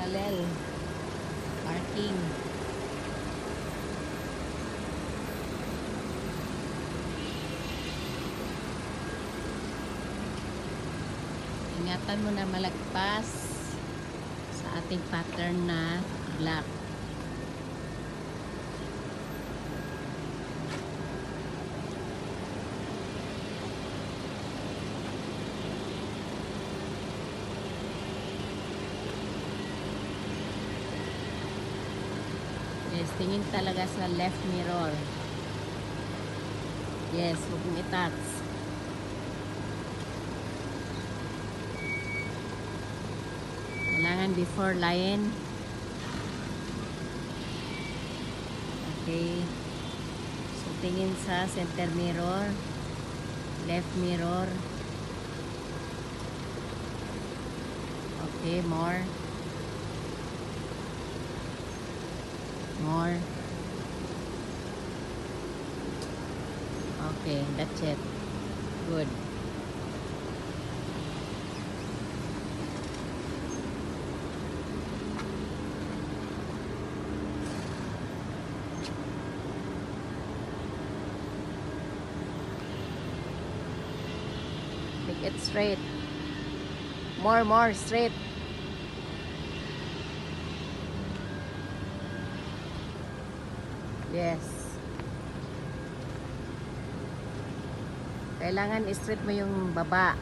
parallel parking. Ingatan mo na malagpas sa ating pattern na black. Yes, tingin talaga sa left mirror. Yes, huwag mong i-touch. Kailangan before line. Okay. So, tingin sa center mirror. Left mirror. Okay, more. More. Okay, that's it. Good. Make it straight. More straight. Yes. Kailangan straight mo yung baba.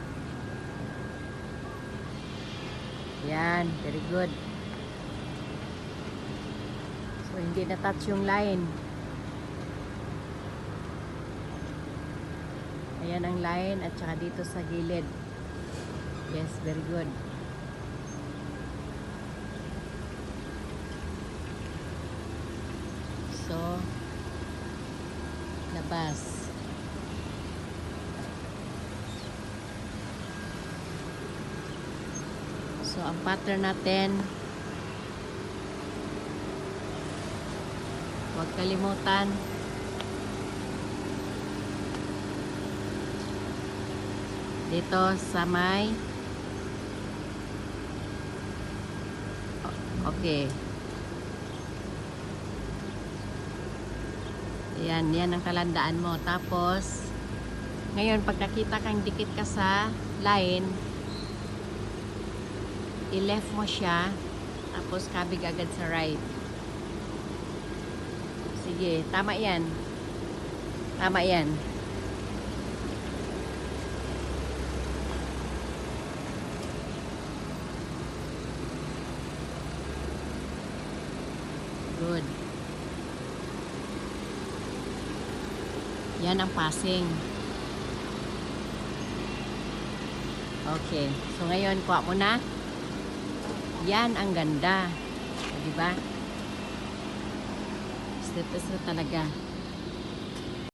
Yan, very good. So, hindi na-touch yung line. Ayan ang line at saka dito sa gilid. Yes, very good. So, labas. So, ang pattern natin, huwag kalimutan, dito sa may, okay. Yan ang kalandaan mo. Tapos, ngayon, pag nakita kang dikit ka sa line, i-left mo siya, tapos kabig agad sa right. Sige, tama yan. Tama yan. Good. Yan ang passing. Okay. So, ngayon, kuha mo na. Yan ang ganda. Diba? Step-step talaga.